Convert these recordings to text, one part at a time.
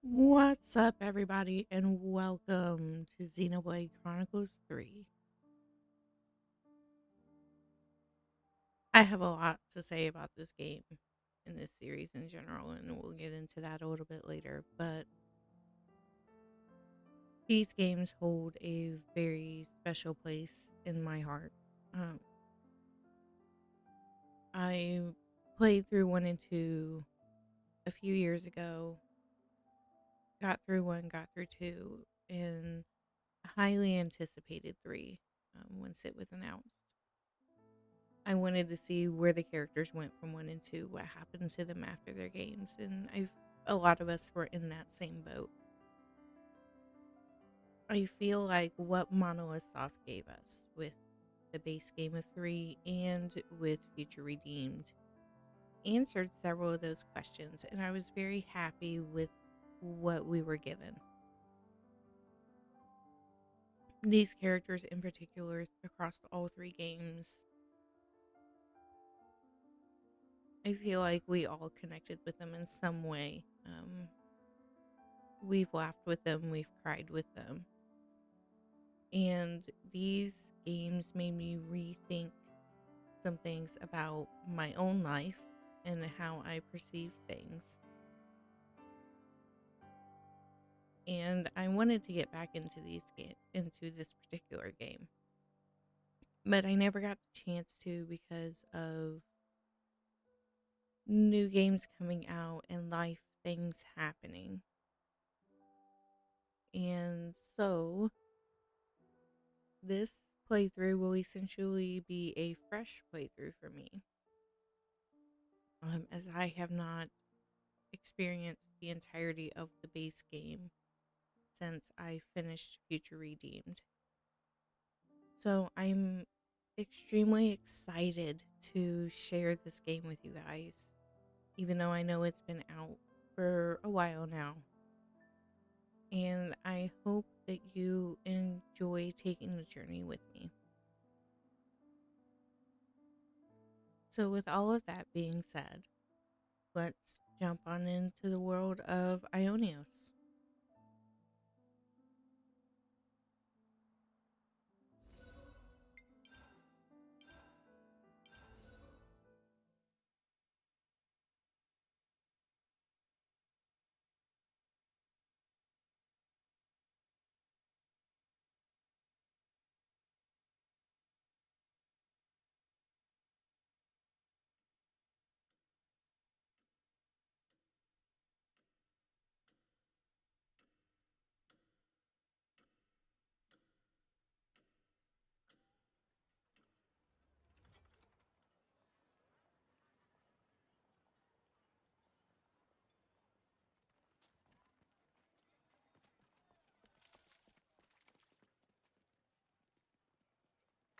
What's up, everybody, and welcome to Xenoblade Chronicles 3. I have a lot to say about this game and this series in general, and we'll get into that a little bit later. But these games hold a very special place in my heart. Um, I played through 1 and 2 a few years ago, got through 1, got through 2, and highly anticipated 3 once it was announced. I wanted to see where the characters went from 1 and 2, what happened to them after their games, and a lot of us were in that same boat. I feel like what Monolith Soft gave us with the base game of 3 and with Future Redeemed answered several of those questions, and I was very happy with what we were given. These characters in particular across all 3 games, I feel like we all connected with them in some way. We've laughed with them, we've cried with them. And these games made me rethink some things about my own life and how I perceive things. And I wanted to get back into this particular game. But I never got the chance to because of new games coming out and life things happening. And so this playthrough will essentially be a fresh playthrough for me, as I have not experienced the entirety of the base game since I finished Future Redeemed. So I'm extremely excited to share this game with you guys, even though I know it's been out for a while now. And I hope that you enjoy taking the journey with me. So, with all of that being said, let's jump on into the world of Aionios.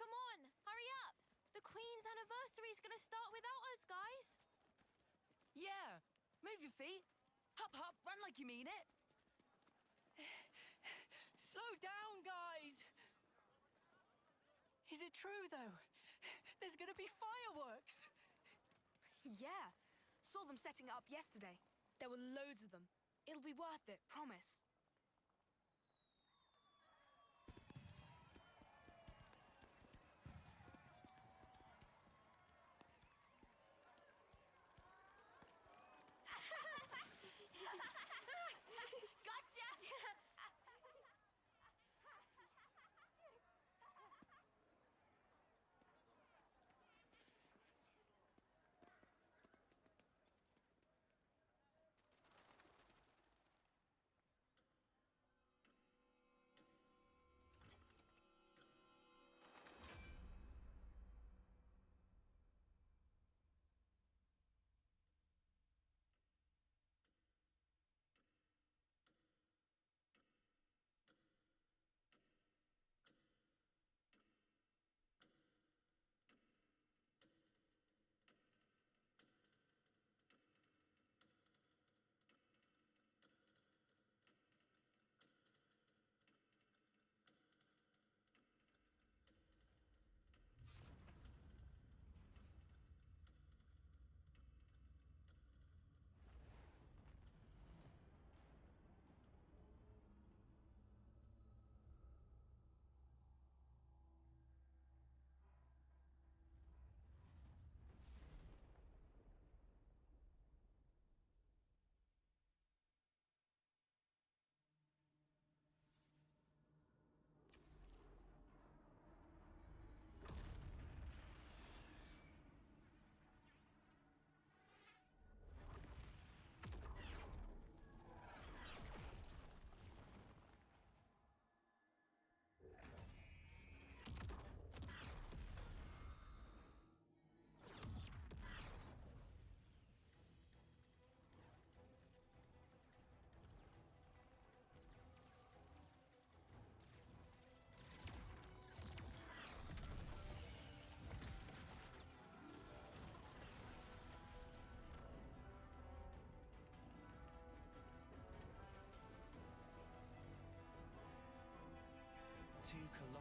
Come on, hurry up! The Queen's anniversary is gonna start without us, guys! Yeah! Move your feet! Hop, hop, run like you mean it! Slow down, guys! Is it true, though? There's gonna be fireworks! Yeah, saw them setting it up yesterday. There were loads of them. It'll be worth it, promise. Gotcha!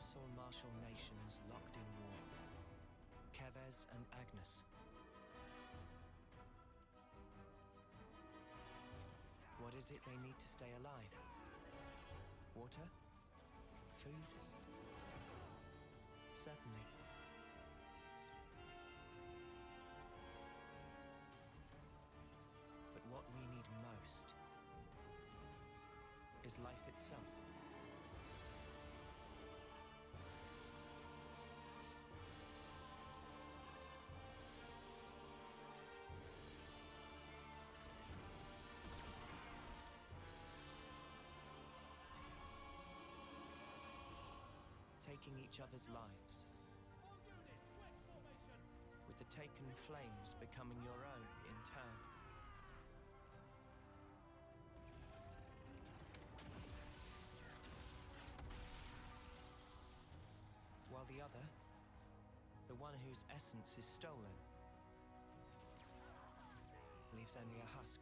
colossal martial nations locked in war. Keves and Agnus. What is it they need to stay alive? Water? Food? Certainly. But what we need most is life itself. Taking each other's lives, with the taken flames becoming your own in turn. While the other, the one whose essence is stolen, leaves only a husk.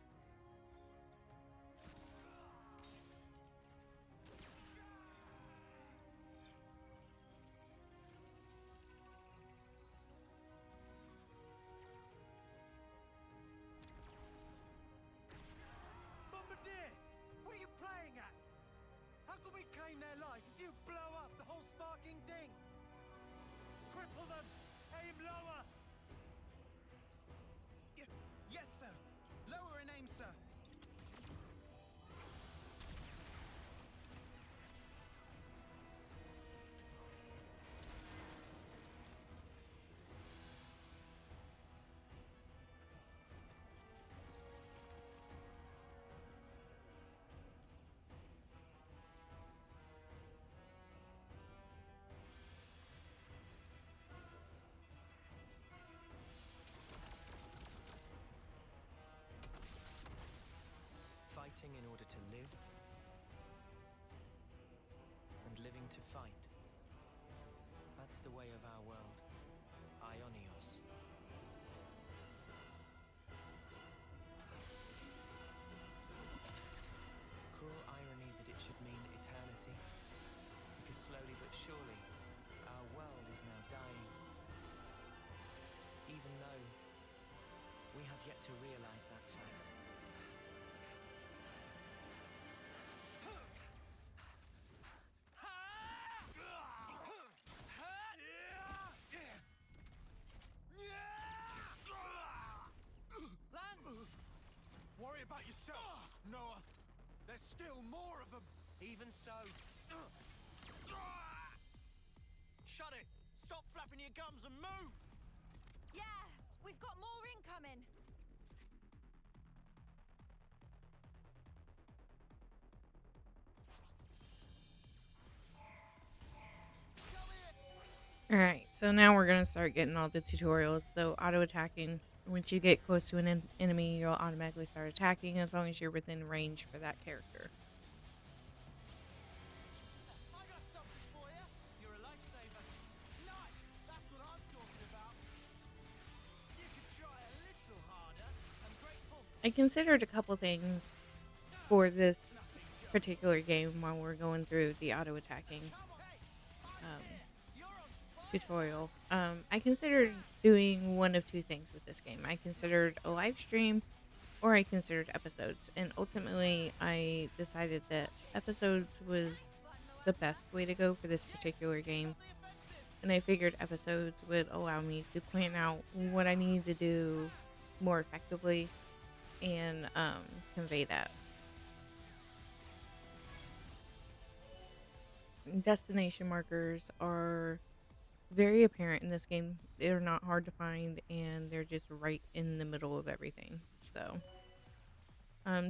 Bombardier! What are you playing at? How can we claim their life if you blow up the whole sparking thing? Cripple them! Aim lower! Yes, sir. Lower and aim, sir. Fighting in order to live, and living to fight. That's the way of our world. Aionios. Cruel irony that it should mean eternity, because slowly but surely, our world is now dying. Even though we have yet to realize that fact. Worry about yourself, Noah. There's still more of them. Even so. Shut it! Stop flapping your gums and move! Yeah, we've got more incoming. Alright, so now we're going to start getting all the tutorials. So auto attacking. Once you get close to an enemy, you'll automatically start attacking as long as you're within range for that character. I got something for you. You're a lifesaver. Nice. That's what I'm talking about. You could try a little harder. I'm grateful. I considered a couple things for this particular game while we're going through the auto attacking tutorial. I considered doing one of two things with this game. I considered a live stream or I considered episodes, and ultimately I decided that episodes was the best way to go for this particular game, and I figured episodes would allow me to plan out what I need to do more effectively and convey that. Destination markers are very apparent in this game. They're not hard to find, and they're just right in the middle of everything. So,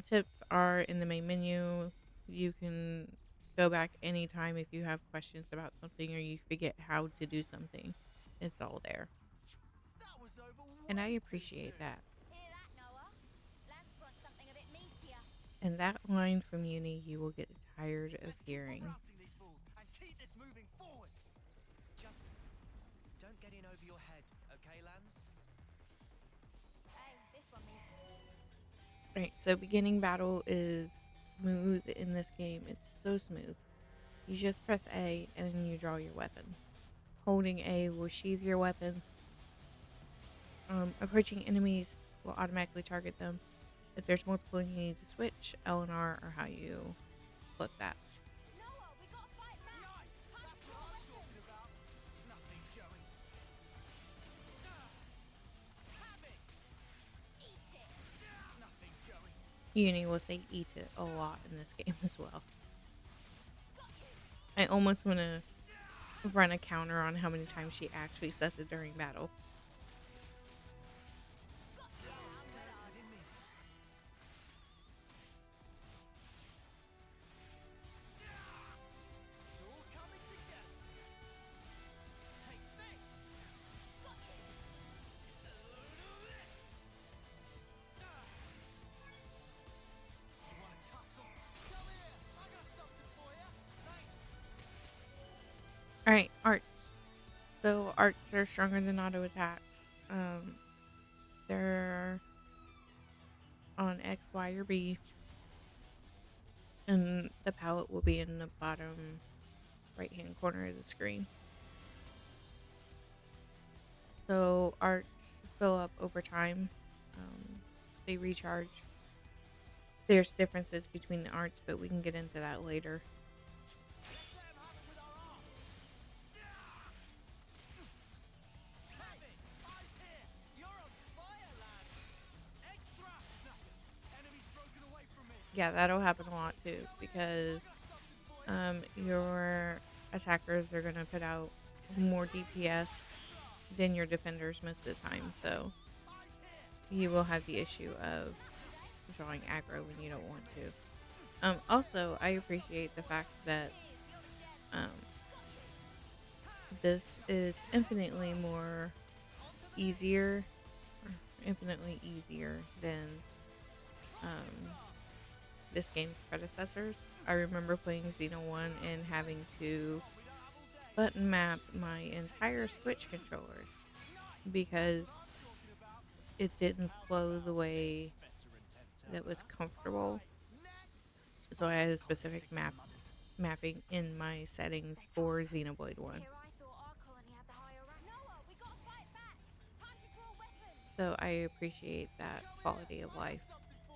tips are in the main menu. You can go back anytime if you have questions about something or you forget how to do something. It's all there, That was over and I way too appreciate soon. that. Hear that, Noah? Lance wants something a bit meatier. And that line from Uni you will get tired of Let's keep hearing. routing these fools and keep this moving forward. Just don't get in over your head, okay, Lance? Hey, this one means. Right, so beginning battle is smooth in this game. It's so smooth. You just press A and then you draw your weapon. Holding A will sheath your weapon. Approaching enemies will automatically target them. If there's multiple, you need to switch L and R or how you flip that. Noah, we gotta fight back. Nice! Time That's to what draw I'm weapons. talking about. Nothing showing. Have it! Eat it. Nothing showing. Uni will say eat it a lot in this game as well. I almost want to run a counter on how many times she actually says it during battle. It's all coming together. Take this! You wanna tussle? Come here! I got something for you! Thanks! Alright, arts. So arts are stronger than auto attacks. They're on X, Y, or B. And the palette will be in the bottom right hand corner of the screen. So arts fill up over time. They recharge. There's differences between the arts, but we can get into that later. Let's let 'em have it with our arms! Have it! Eyes here! You're on fire, lad! Extra! Nothing. Enemy's broken away from me. Yeah, that'll happen a lot too, because your attackers are going to put out more DPS than your defenders most of the time. So you will have the issue of drawing aggro when you don't want to. Also, I appreciate the fact that this is infinitely easier than this game's predecessors. I remember playing Xeno 1 and having to button map my entire Switch controllers because it didn't flow the way that was comfortable. So I had a specific mapping in my settings for Xenoblade 1. Here I thought our colony had the higher rank. Noah, we gotta fight back. Time to draw weapons. So I appreciate that quality of life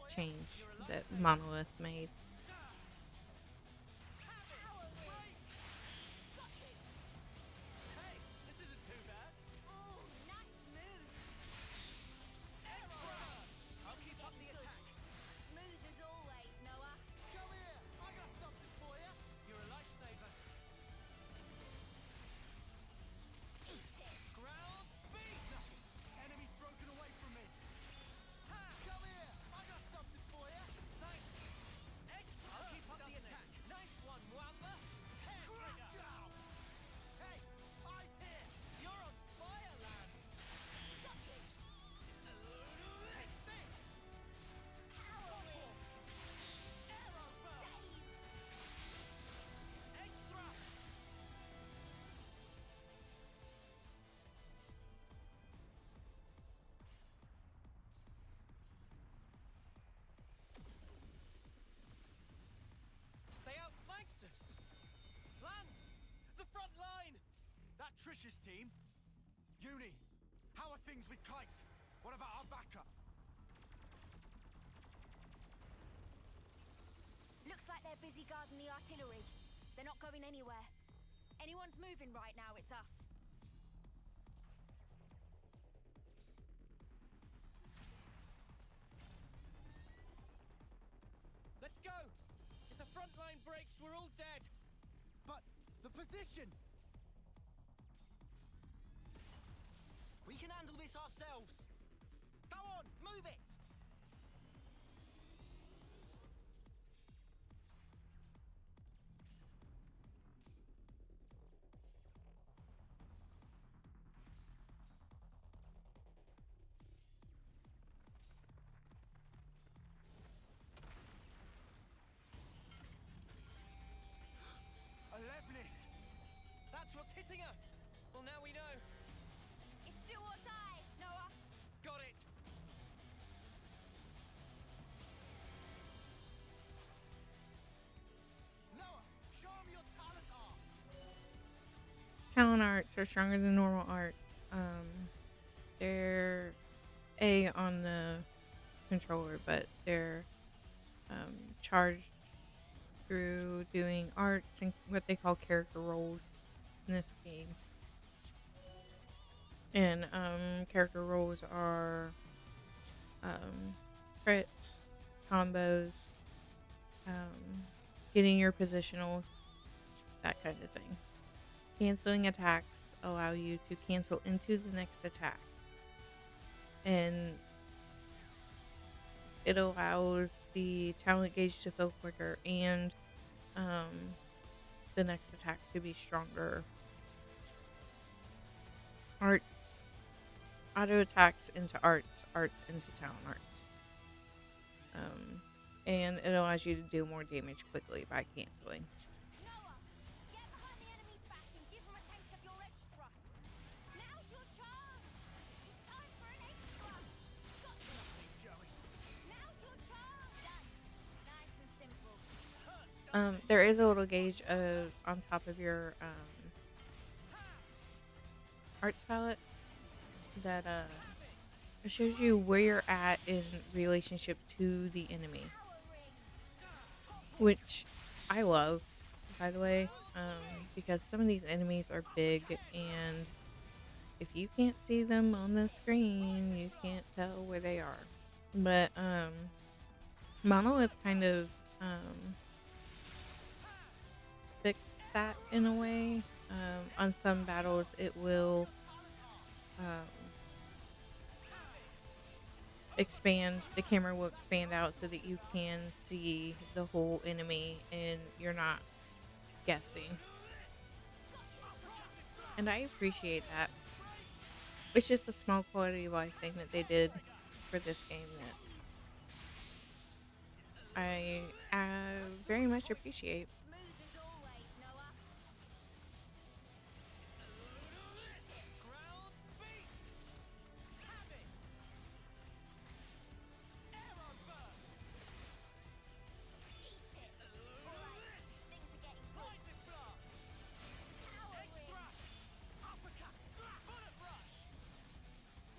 change that Monolith made. Hey, this isn't too bad. Ooh, nice move. I'll keep up the attack. Smooth as always, Noah. Come here! I got something for you. You're a lifesaver. Ground beat! Nothing. Enemy's broken away from me. Ha! Come here! I got something for you. Thanks. Extra! I'll keep up the attack. Nice one, Wamba. Hair trigger. Hey, eyes here. You're on fire, lad. Take this. Powerful. Arrow burst. Extra. They outflanked us! Lance! The front line! That Trish's team? Uni, how are things with Kite? What about our backup? Looks like they're busy guarding the artillery. They're not going anywhere. Anyone's moving right now, it's us. Let's go! If the front line breaks, we're all dead. But the position! We can handle this ourselves. Go on, move it! Alevnis! That's what's hitting us. Well, now we know. It's do or die, Noah. Got it. Noah, show 'em your talent Talon arts are stronger than normal arts. They're A on the controller, but they're charged through doing arts and what they call character roles in this game. And character roles are crits, combos, getting your positionals, that kind of thing. Canceling attacks allow you to cancel into the next attack. And it allows the talent gauge to fill quicker and the next attack to be stronger. Arts, auto attacks into arts, arts into talent arts. And it allows you to do more damage quickly by canceling. Noah, get behind the enemy's back and give them a taste of your edge thrust. Now's your chance. It's time for an edge thrust. Got you. Now's your chance. Done. Nice and simple. There is a little gauge on top of your arts palette that it shows you where you're at in relationship to the enemy, which I love, by the way, because some of these enemies are big, and if you can't see them on the screen, you can't tell where they are. But Monolith kind of fixed that in a way. On some battles, it will expand, the camera will expand out so that you can see the whole enemy and you're not guessing. And I appreciate that. It's just a small quality of life thing that they did for this game that I very much appreciate. Smooth as always, Noah. Ground beat! Have it! Arrow burst! Eat it. Alright, things are getting good. Lightning blast! Power Edge ring. thrust! Uppercut! Bullet rush!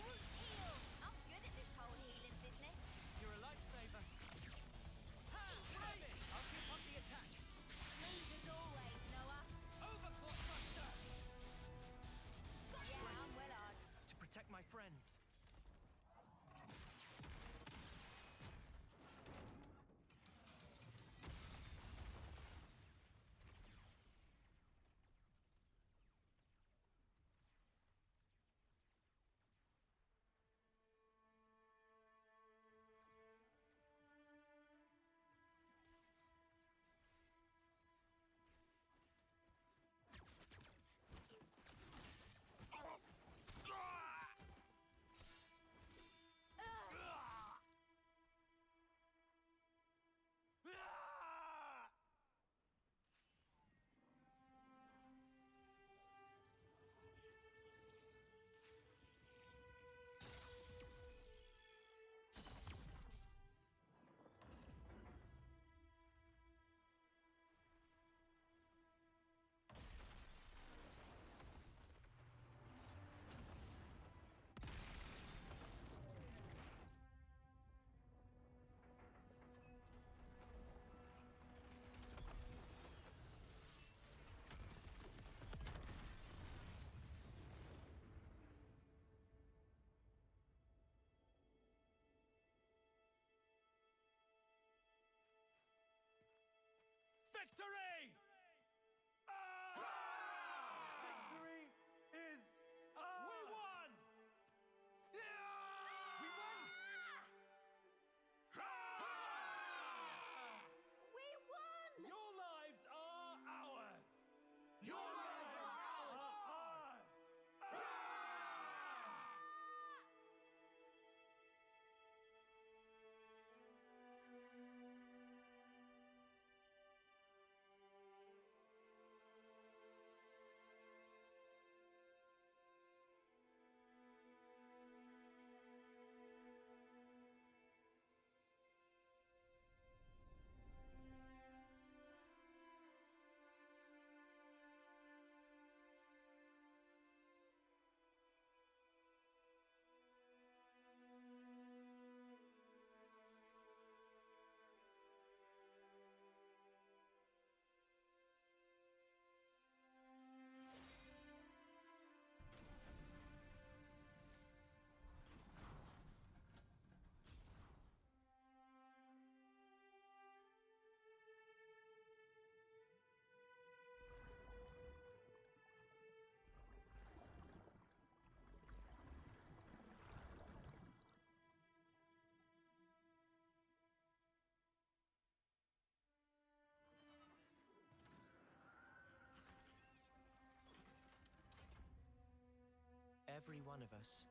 Heal. I'm good at this whole healing business. You're a lifesaver. Ha! Have it! I'll keep up the attack. every one of us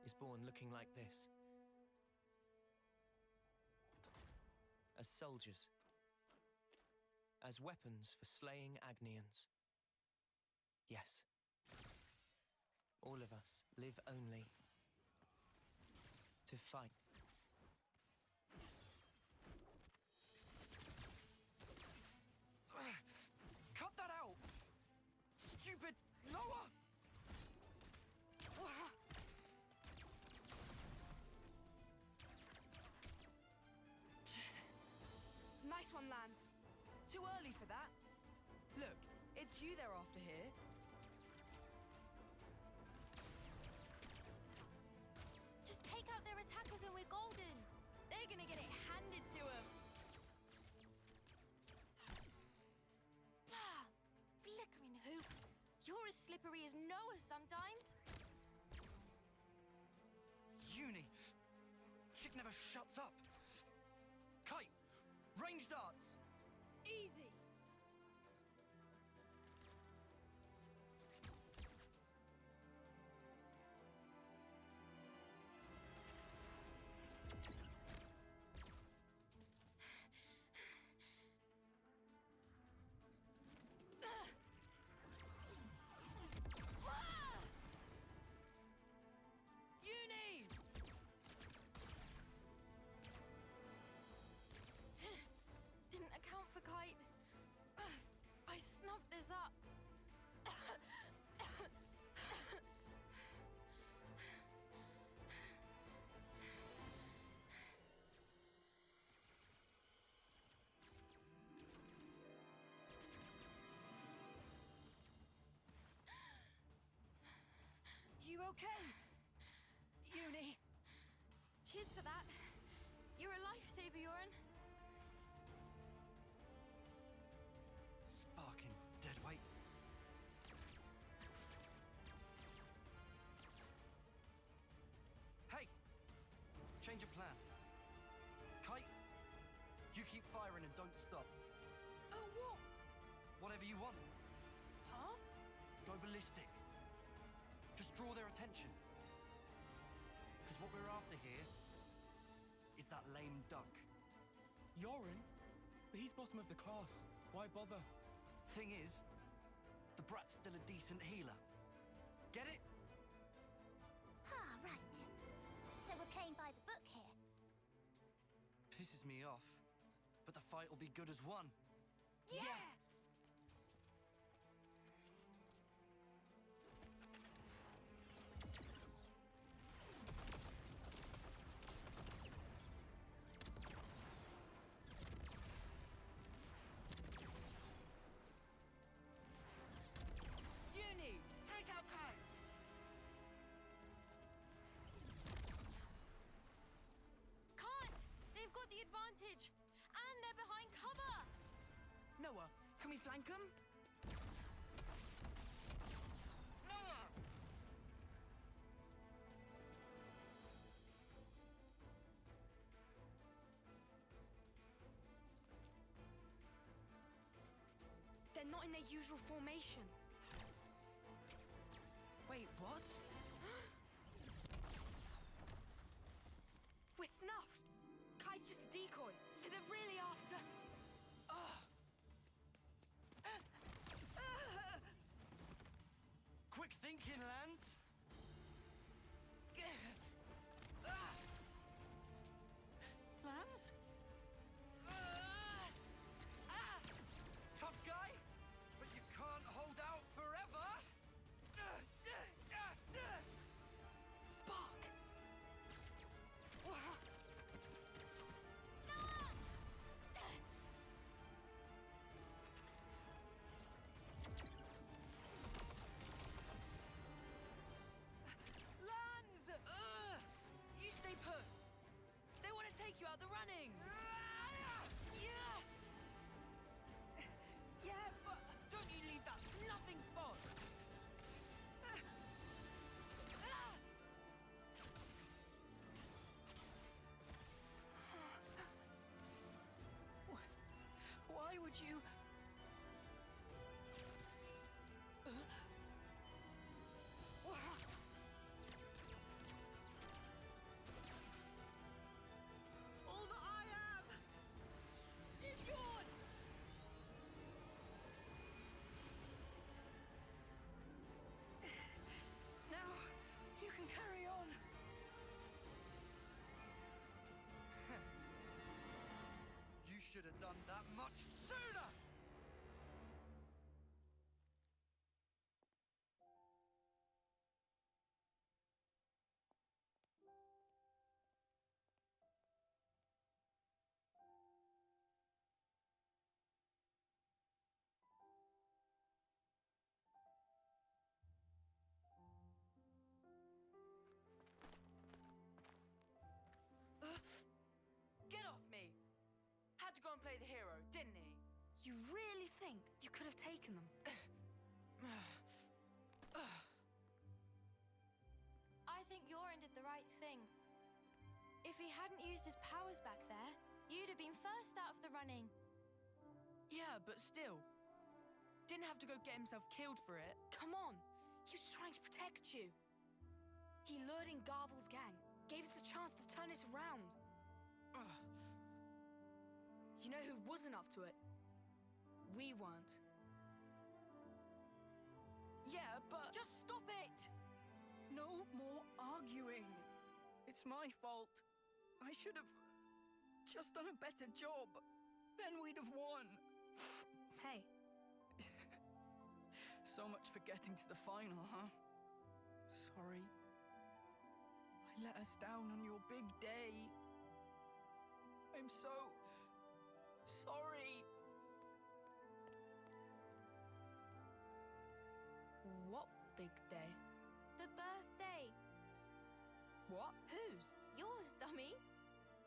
is born looking like this. As soldiers. As weapons for slaying Agnians. Yes. All of us live only to fight. Cut that out! Stupid Noah! Nice one, Lance. Too early for that. Look, it's you they're after here. Just take out their attackers and we're golden. They're gonna get it handed to them. Flickering hoop. You're as slippery as Noah sometimes. Uni. Chick never shuts up. Kite. Range darts. Easy. Uni! Didn't account for Kite. I snuffed this up. You okay? Uni! Cheers for that. You're a lifesaver, Yoren. Sparking deadweight. Hey! Change of plan. Kite, you keep firing and don't stop. Oh, what? Whatever you want. Huh? Go ballistic. Just draw their attention. Because what we're after here is that lame duck. Yoren? But he's bottom of the class. Why bother? Thing is, the brat's still a decent healer. Get it? Ah, right. So we're playing by the book here. Pisses me off, but the fight will be good as one. Yeah! Uni! Take out Kite! Can't! They've got the advantage. And they're behind cover. Noah, can we flank them? Noah! They're not in their usual formation. Wait, what? We're snuffed. Kai's just a decoy, so they're really after... Quick thinking, Lance. Lance? Tough guy, but you can't hold out forever. Spark! Noah! You really think you could have taken them? I think Yoren did the right thing. If he hadn't used his powers back there, you'd have been first out of the running. Yeah, but still. Didn't have to go get himself killed for it. Come on. He was trying to protect you. He lured in Garvel's gang. Gave us a chance to turn it around. Ugh. You know who wasn't up to it? We weren't. Yeah, but... Just stop it! No more arguing. It's my fault. I should have just done a better job. Then we'd have won. Hey, So much for getting to the final, huh? Sorry. I let us down on your big day. I'm so sorry. what big day? The birthday. What? Whose? Yours, dummy.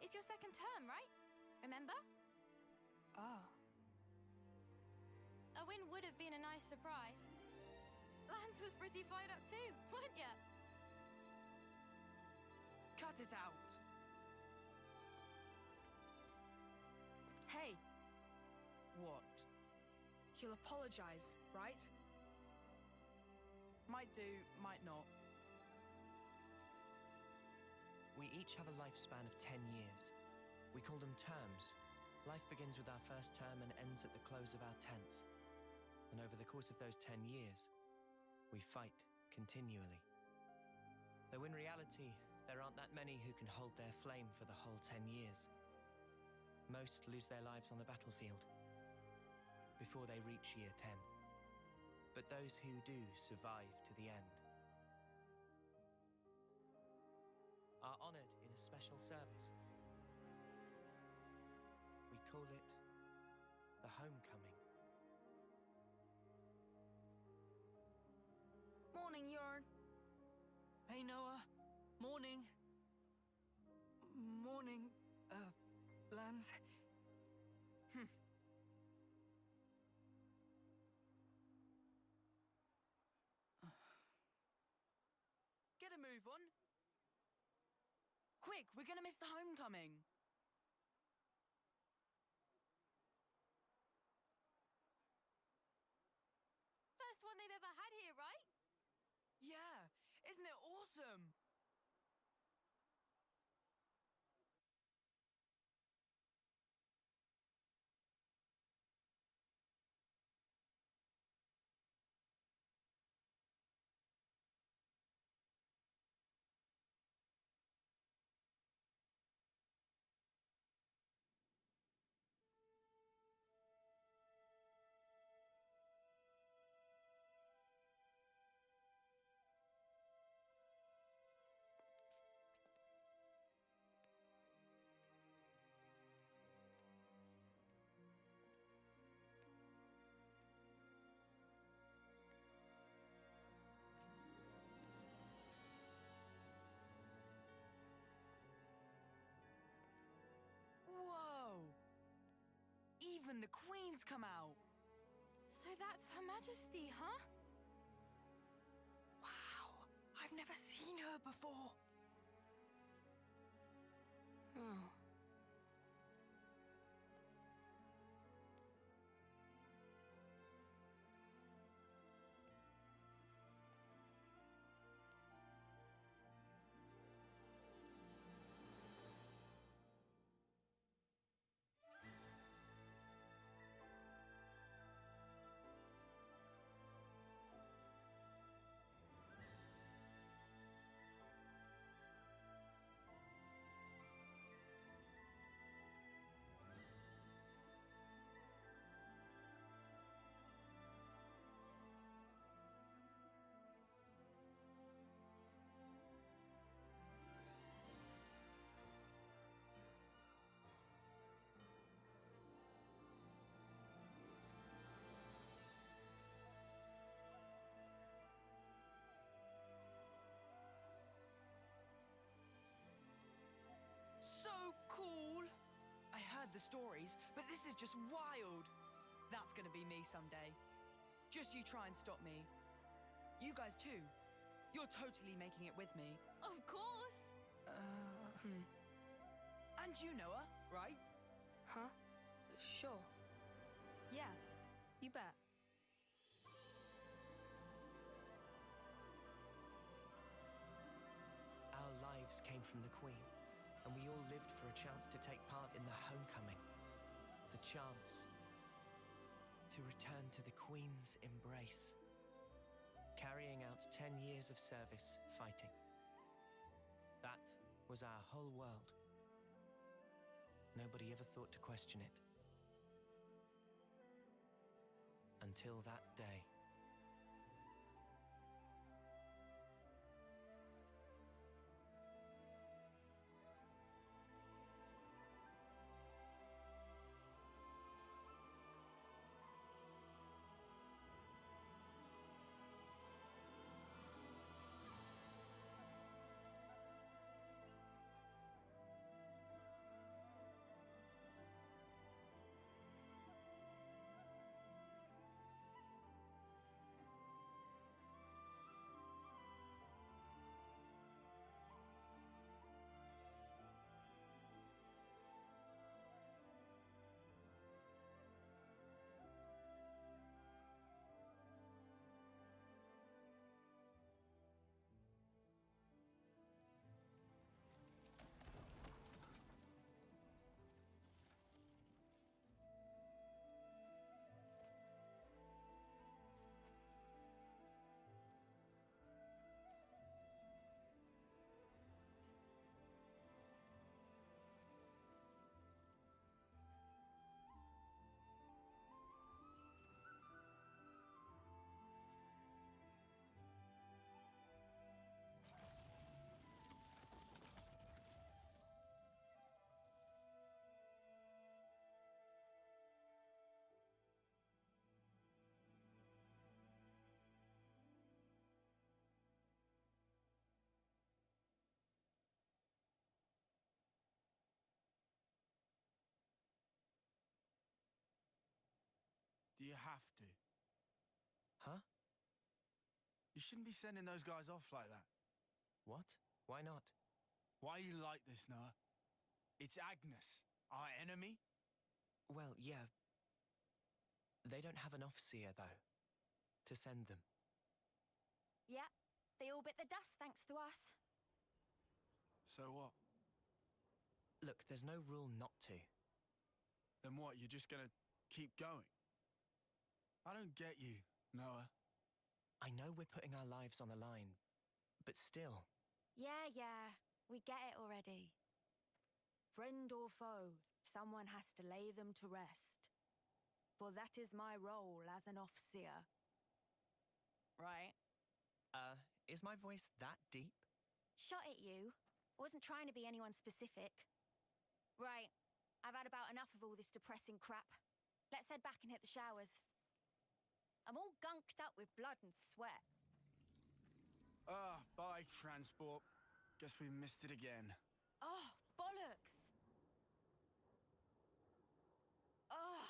It's your second term, right? Remember? Ah. A win would have been a nice surprise. Lance was pretty fired up too, weren't ya? Cut it out. Hey, What? you'll apologize, right? Might do, might not. We each have a lifespan of 10 years. We call them terms. Life begins with our first term and ends at the close of our 10th. And over the course of those 10 years, we fight continually. Though in reality, there aren't that many who can hold their flame for the whole 10 years. Most lose their lives on the battlefield before they reach year 10. But those who do survive to the end are honored in a special service. We call it the homecoming. Morning, Yoren. Hey, Noah. Morning. Morning, Lance. Get a move on. Quick, we're gonna miss the homecoming. First one they've ever had here, right? Yeah, isn't it awesome? Whoa! Even the Queen's come out. So that's Her Majesty, huh? Wow, I've never seen her before. Oh. So cool! I heard the stories, but this is just wild. That's gonna be me someday. Just you try and stop me. You guys too. You're totally making it with me. Of course. And you, Noah, right? Huh? Sure. Yeah, you bet. Our lives came from the Queen, and we all lived for a chance to take part in the homecoming. The chance to return to the Queen's embrace. Carrying out 10 years of service fighting. That was our whole world. Nobody ever thought to question it. Until that day. Do you have to? Huh? You shouldn't be sending those guys off like that. What? Why not? Why are you like this, Noah? It's Agnus, our enemy. Well, yeah. They don't have an Off Seer, though, to send them. Yeah, they all bit the dust thanks to us. So what? Look, there's no rule not to. Then what, you're just gonna keep going? I don't get you, Noah. I know we're putting our lives on the line, but still. Yeah, we get it already. Friend or foe, someone has to lay them to rest. For that is my role as an Off-Seer. Right. Is my voice that deep? Shot at you. Wasn't trying to be anyone specific. Right. I've had about enough of all this depressing crap. Let's head back and hit the showers. I'm all gunked up with blood and sweat. Bye, transport. Guess we missed it again. Oh, bollocks! Oh,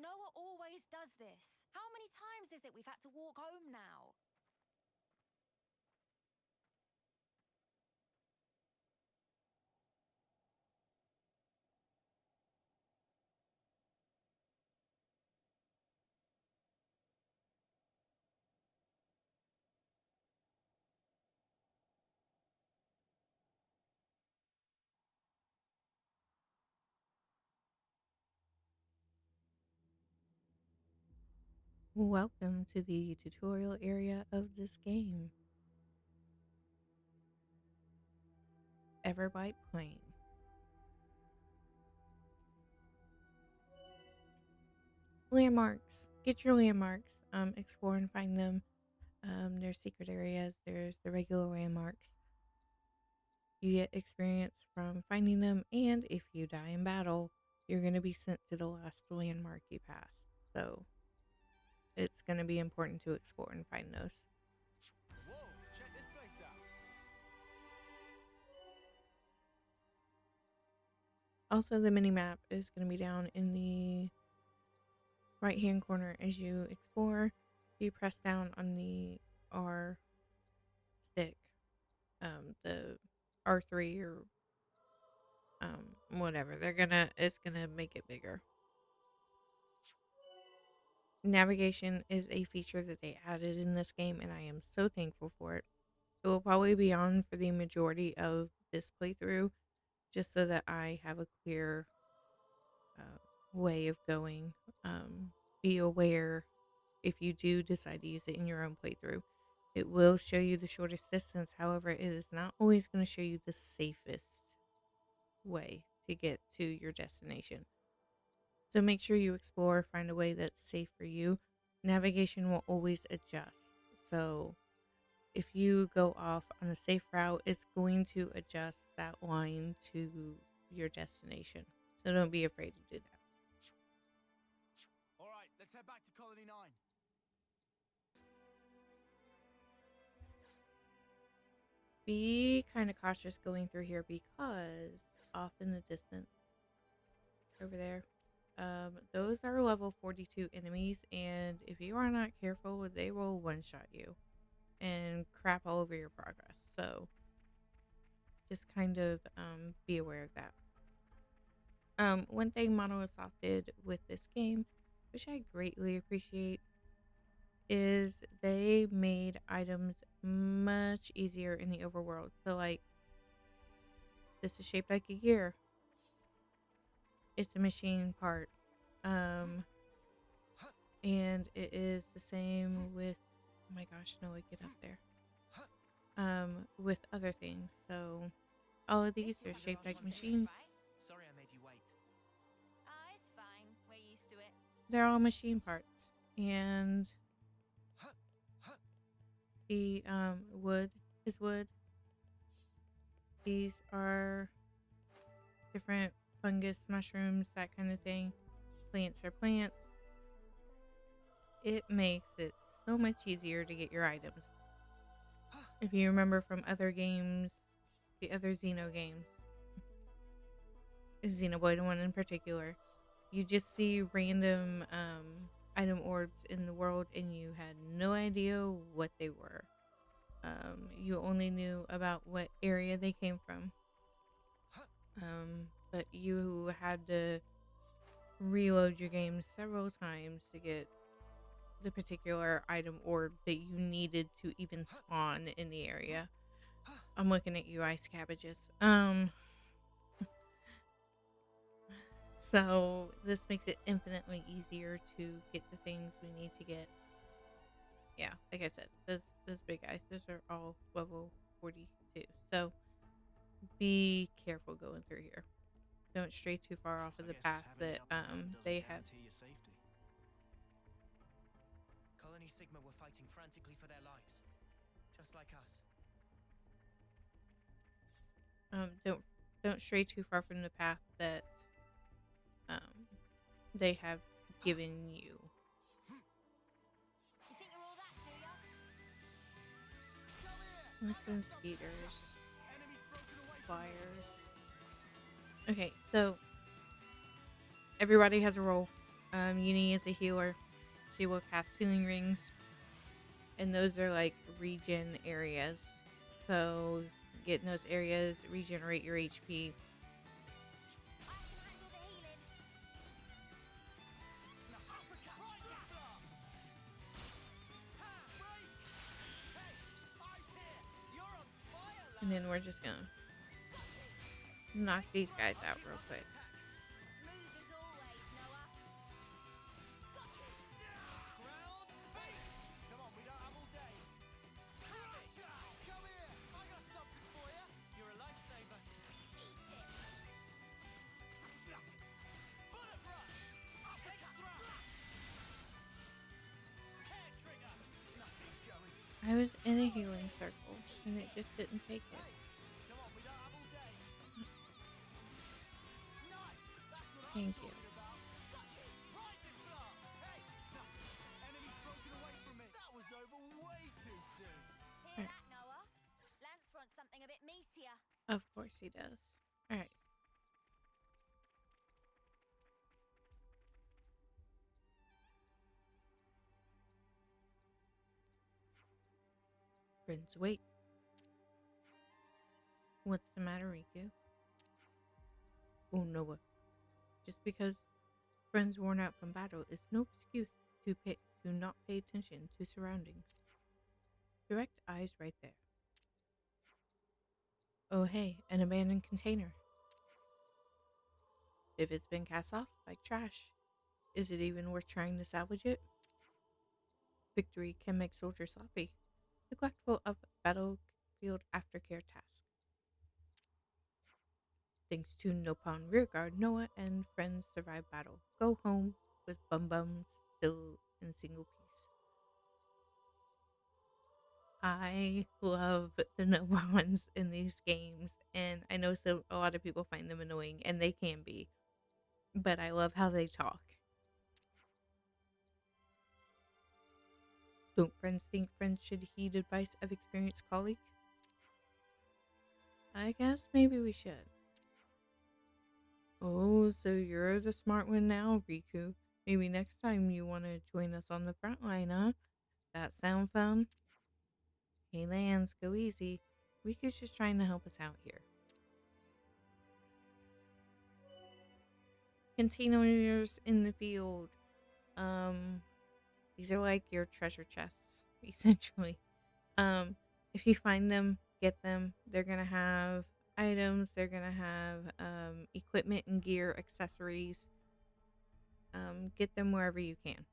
Noah always does this. How many times is it we've had to walk home now? Welcome to the tutorial area of this game. Everbite Plain. Landmarks. Get your landmarks. Explore and find them. There's secret areas. There's the regular landmarks. You get experience from finding them, and if you die in battle, you're going to be sent to the last landmark you passed. So it's going to be important to explore and find those. Whoa, check this place out. Also, the mini map is going to be down in the right hand corner as you explore. You press down on the R stick, the R3 or whatever. It's gonna make it bigger. Navigation is a feature that they added in this game, and I am so thankful for it. It will probably be on for the majority of this playthrough, just so that I have a clear way of going. Be aware if you do decide to use it in your own playthrough. It will show you the shortest distance. However, it is not always going to show you the safest way to get to your destination. So make sure you explore, find a way that's safe for you. Navigation will always adjust. So if you go off on a safe route, it's going to adjust that line to your destination. So don't be afraid to do that. All right, let's head back to Colony 9. Be kind of cautious going through here because off in the distance over there, those are level 42 enemies, and if you are not careful, they will one-shot you and crap all over your progress. So just kind of be aware of that. One thing Monosoft did with this game, which I greatly appreciate, is they made items much easier in the overworld. So like, this is shaped like a gear. It's a machine part. And it is the same with, oh my gosh, Noah, get up there. With other things. So all of these are shaped like machines. Sorry I made you wait. Ah, it's fine. We're used to it. They're all machine parts. And the wood is wood. These are different fungus, mushrooms, that kind of thing. Plants are plants. It makes it so much easier to get your items. If you remember from other games, the other Xeno games, Xenoblade 1 in particular, you just see random item orbs in the world and you had no idea what they were. You only knew about what area they came from. But you had to reload your game several times to get the particular item orb that you needed to even spawn in the area. I'm looking at you, ice cabbages. So this makes it infinitely easier to get the things we need to get. Yeah, like I said, those big guys, those are all level 42. So be careful going through here. Don't stray too far off of the path that they have. Colony Sigma were fighting frantically for their lives, just like us. Don't stray too far from the path that they have given you. You think you're all that, do ya? Listen, speeders, flyers. Okay, so everybody has a role. Uni is a healer. She will cast healing rings, and those are like regen areas. So get in those areas, regenerate your HP. I can handle the healing. And then we're just gonna knock these guys out real quick. Smooth as always, Noah. Come on, we don't have all day. Come here, I got something for you. You're a lifesaver. Eat it. Bullet rush. Uppercut. Hair trigger. Nothing going. I was in a healing circle, and it just didn't take it. Come on, we don't have all day. Nice. That's what Thank you. I'm about. Lightning blast. Hey, enemies broken away from me. That was over way too soon. Hear that, Noah? Lance wants something a bit meatier. Of course he does. Alright. Friends, wait. What's the matter, Riku? Oh, Noah. Just because friends worn out from battle is no excuse to not pay attention to surroundings. Direct eyes right there. Oh, hey, an abandoned container. If it's been cast off like trash, is it even worth trying to salvage it? Victory can make soldiers sloppy, neglectful of battlefield aftercare tasks. Thanks to Nopon rearguard, Noah and friends survive battle. Go home with Bum Bum still in single piece. I love the Nopons in these games, and I know a lot of people find them annoying, and they can be, but I love how they talk. Don't friends think friends should heed advice of experienced colleague? I guess maybe we should. Oh, so you're the smart one now, Riku. Maybe next time you want to join us on the front line, huh? That sound fun? Hey, Lance, go easy. Riku's just trying to help us out here. Containers in the field. These are like your treasure chests, essentially. If you find them, get them. They're gonna have items. They're gonna have equipment and gear, accessories. Get them wherever you can.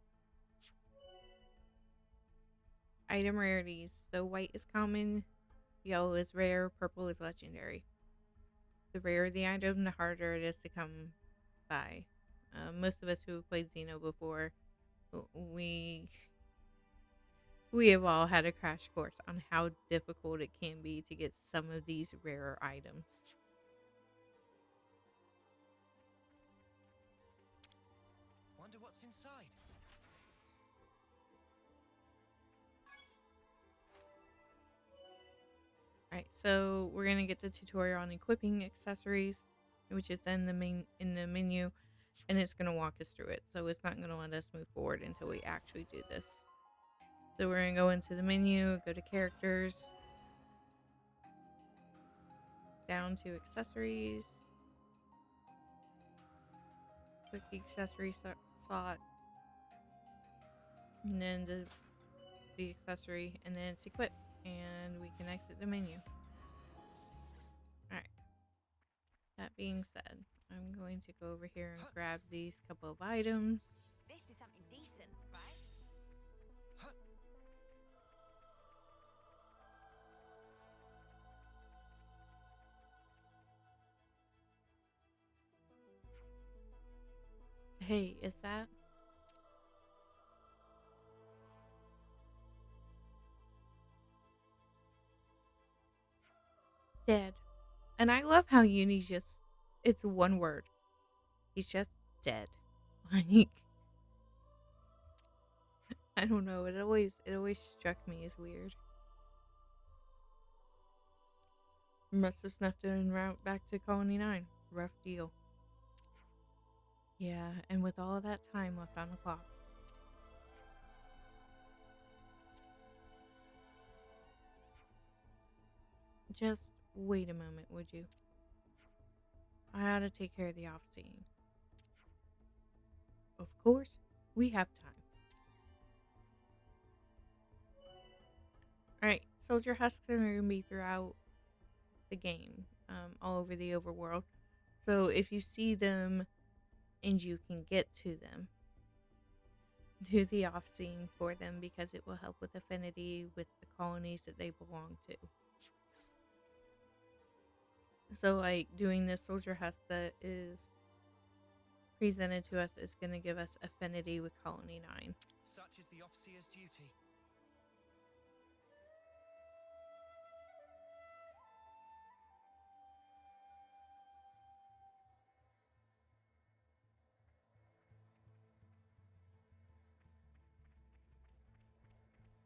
Item rarities. So white is common, yellow is rare, purple is legendary. The rarer the item, the harder it is to come by. Most of us who have played Xeno before, we have all had a crash course on how difficult it can be to get some of these rarer items. Wonder what's inside. Alright, so we're gonna get the tutorial on equipping accessories, which is in the menu, and it's gonna walk us through it. So it's not gonna let us move forward until we actually do this. So we're gonna go into the menu, go to characters, down to accessories, click the accessory slot, and then the accessory, and then it's equipped, and we can exit the menu. Alright. That being said, I'm going to go over here and grab these couple of items. This is something decent, right? Hey, is that? Dead. And I love how Uni's just, it's one word. He's just dead. Like, I don't know. It always struck me as weird. Must have snuffed it en route back to Colony 9. Rough deal. Yeah, and with all that time left on the clock. Just wait a moment, would you? I ought to take care of the off-scene. Of course, we have time. Alright, soldier husks are going to be throughout the game, all over the overworld. So if you see them and you can get to them, do the off-scene for them because it will help with affinity with the colonies that they belong to. So like doing this soldier husk that is presented to us is going to give us affinity with Colony 9. Such is the Off Seer's duty.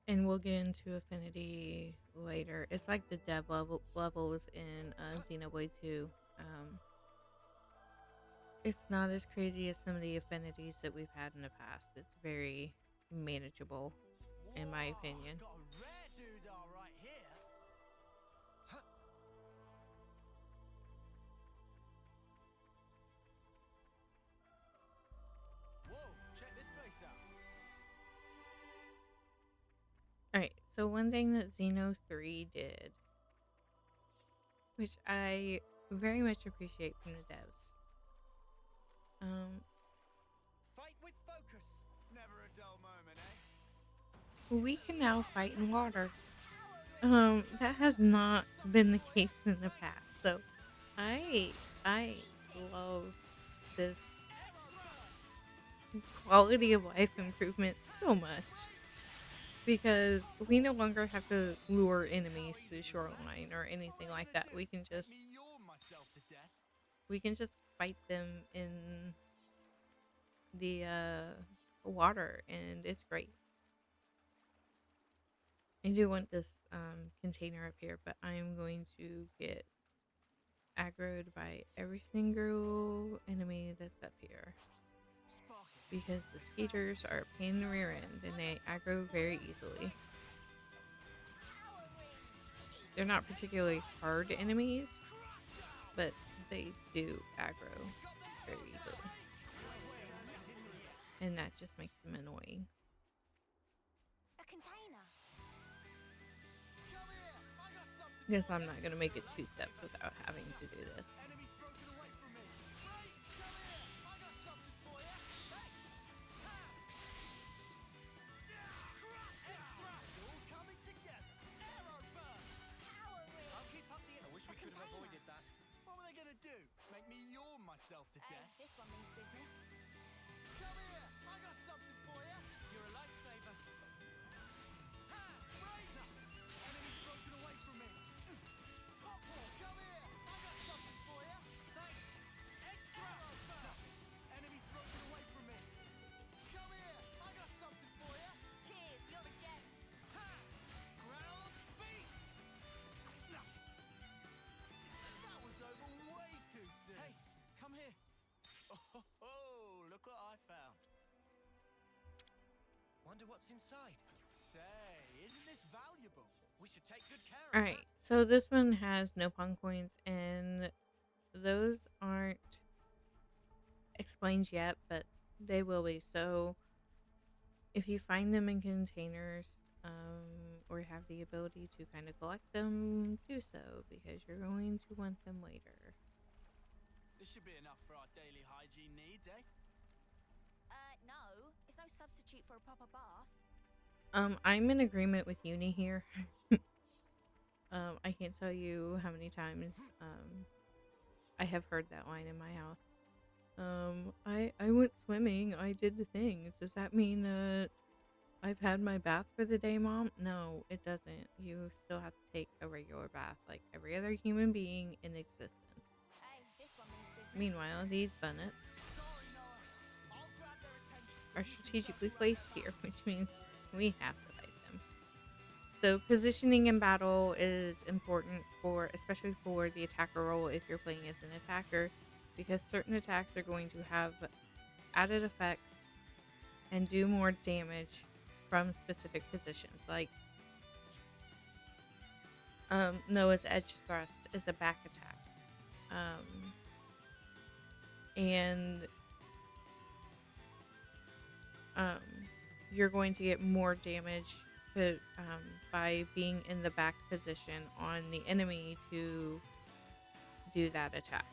And we'll get into affinity later. It's like the dev levels in Xenoblade 2. It's not as crazy as some of the affinities that we've had in the past. It's very manageable, in my opinion. Got a rare doodah right here. So one thing that Xeno 3 did, which I very much appreciate from the devs, Fight with focus. Never a dull moment, eh? we can now fight in water. That has not been the case in the past. So I love this quality of life improvement so much because we no longer have to lure enemies to the shoreline or anything like that. Make me yawn myself to death. We can just fight them in the water, and it's great. I do want this container up here, but I'm going to get aggroed by every single enemy that's up here Spark it. because the skeeters are a pain in the rear end and they aggro very easily. They're not particularly hard enemies, but they do aggro very easily. And that just makes them annoying. A container. Come here. I got something. Guess I'm not going to make it 2 steps without having to do this. Enemy's broken away from me. Right, come here. I got something for you. Hey. Ha. Extra. All coming together. Arrow burst. I'll keep up the. I wish we could have avoided that. What were they gonna do? Make me yawn myself to Hey, death? this one means business. Come here. I got something for you. You're a lifesaver. Ha. Right. Enemy's broken away from me. Top wall. Come here. I got something for you. Thanks. Extra. Arrow burst. Enemy's broken away from me. Come here. I got something for you. Cheers, you're the gem. Ha. Ground beat. Snap. That was over way too soon. Hey, come here. Oh, look what I found. Wonder what's inside. Say, isn't this valuable? We should take good care of Alright, so this one has no pun coins, and those aren't explained yet, but they will be. So if you find them in containers, or have the ability to kind of collect them, do so because you're going to want them later. This should be enough for our daily hygiene needs, eh? No. It's no substitute for a proper bath. I'm in agreement with Uni here. I can't tell you how many times I have heard that line in my house. I went swimming. I did the things. Does that mean I've had my bath for the day, Mom? No, it doesn't. You still have to take a regular bath like every other human being in existence. Hey, this one means business. Meanwhile, these bunnets Sorry, Noah. I'll grab their attention. are strategically placed here, which means we have to fight them. So positioning in battle is important especially for the attacker role if you're playing as an attacker, because certain attacks are going to have added effects and do more damage from specific positions. Like Noah's edge thrust is a back attack, and you're going to get more damage by being in the back position on the enemy to do that attack.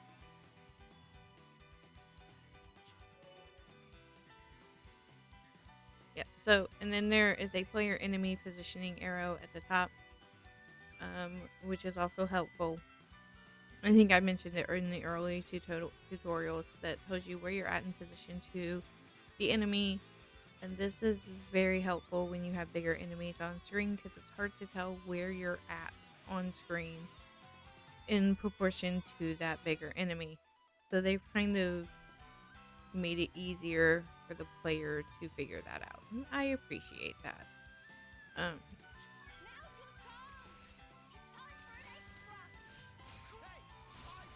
Yep. So, and then there is a player enemy positioning arrow at the top, which is also helpful. I think I mentioned it in the early tutorials that tells you where you're at in position to the enemy. And this is very helpful when you have bigger enemies on screen because it's hard to tell where you're at on screen in proportion to that bigger enemy. So they've kind of made it easier for the player to figure that out. And I appreciate that. Now's your chance. It's time for an extra. Hey, nice.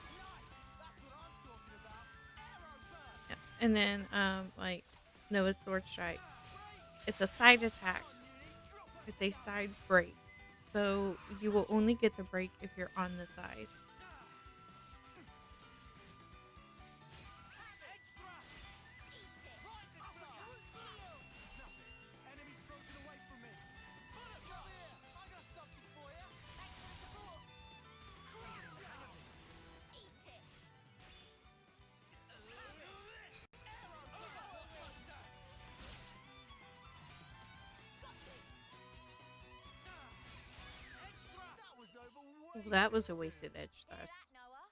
That's what I'm talking about. Arrow burst. Yeah. And then like Noah's sword strike. It's a side attack. It's a side break. So you will only get the break if you're on the side. Enemy's broken away from me. Come here. Well, that was a wasted edge Hear thrust. that, Noah?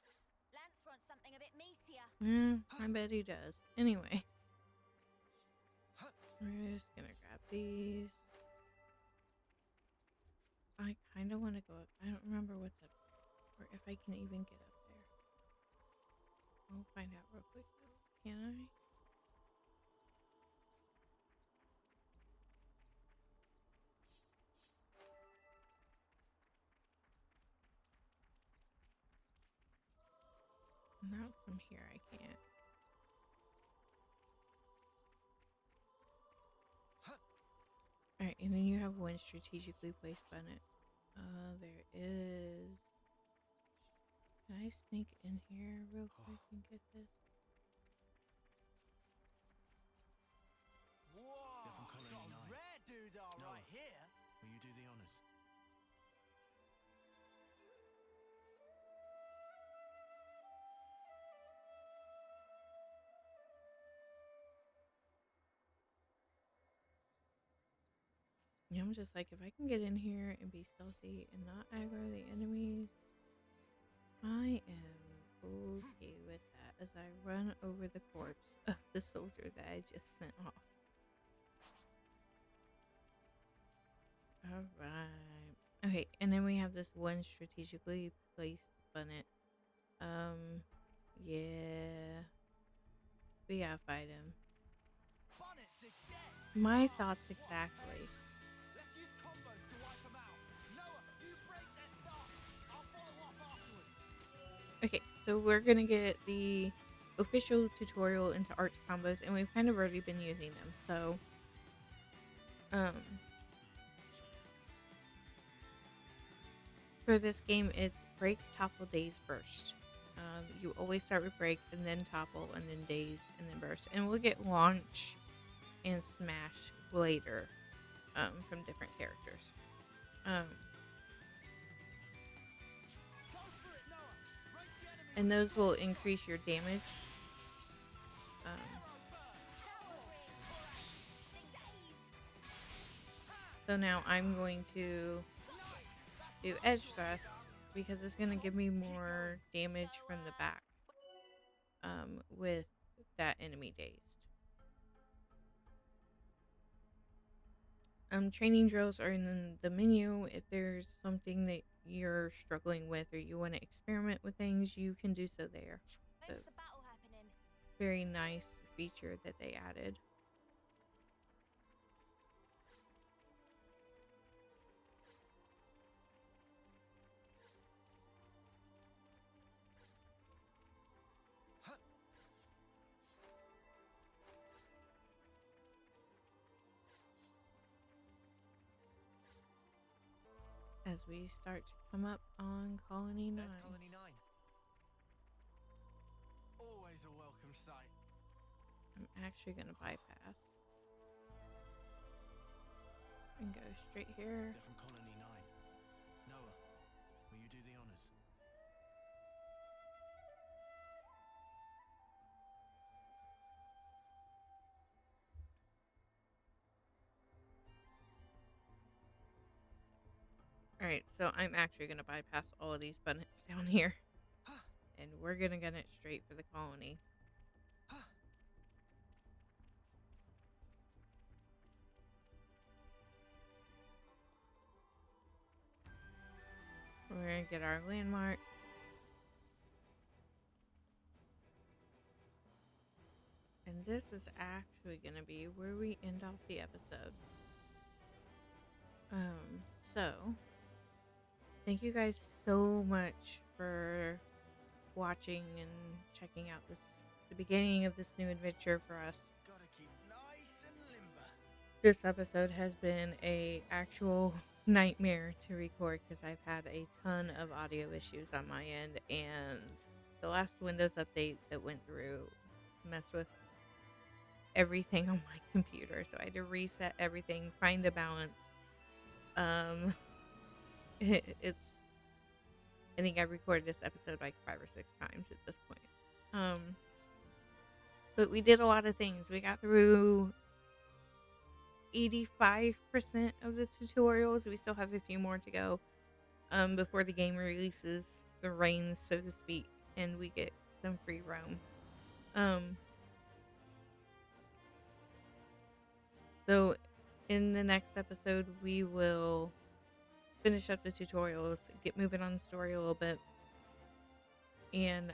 Lance wants something a bit meatier. I bet he does. Anyway, we're just gonna grab these. I kind of want to go up. I don't remember what's up there, or if I can even get up there. I'll find out real quick though. Can I? Not from here, I can't. Alright, and then you have one strategically placed bonnet. There is. Can I sneak in here real quick and get this? Whoa! They're from Colony got a 9. rare doodah Noah. right here. Will you do the honors? Yeah, I'm just like, if I can get in here and be stealthy and not aggro the enemies, I am okay with that as I run over the corpse of the soldier that I just sent off. Alright. Okay, and then we have this one strategically placed bonnet. Yeah. We gotta fight him. Bonnets again. My thoughts exactly. Let's use combos to wipe them out. Noah, you break their start. I'll follow up afterwards. Okay, so we're gonna get the official tutorial into arts combos, and we've kind of already been using them. So, for this game, it's break, topple, daze, burst. You always start with break, and then topple, and then daze, and then burst. And we'll get launch and smash later, from different characters. Go for it, Noah. Break the enemy. And those will increase your damage. So now I'm going to do edge thrust because it's going to give me more damage from the back, with that enemy dazed. Training drills are in the menu. If there's something that you're struggling with or you want to experiment with things, you can do so there. So, When's the battle happening? very nice feature that they added. As we start to come up on Colony 9. There's Colony 9. Always a welcome sight. I'm actually going to bypass and go straight here. They're from Colony 9. Noah, will you do the honors? Alright, so I'm actually going to bypass all of these buttons down here. And we're going to get it straight for the colony. We're going to get our landmark. And this is actually going to be where we end off the episode. So thank you guys so much for watching and checking out the beginning of this new adventure for us. Gotta keep nice and limber. This episode has been a actual nightmare to record because I've had a ton of audio issues on my end, and the last Windows update that went through messed with everything on my computer, so I had to reset everything, find a balance. It's I think I recorded this episode like 5 or 6 times at this point. But we did a lot of things. We got through 85% of the tutorials. We still have a few more to go. before the game releases the reins, so to speak, and we get some free roam. So in the next episode, we will finish up the tutorials, get moving on the story a little bit, and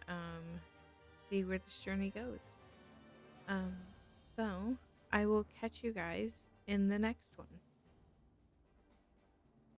see where this journey goes. So I will catch you guys in the next one.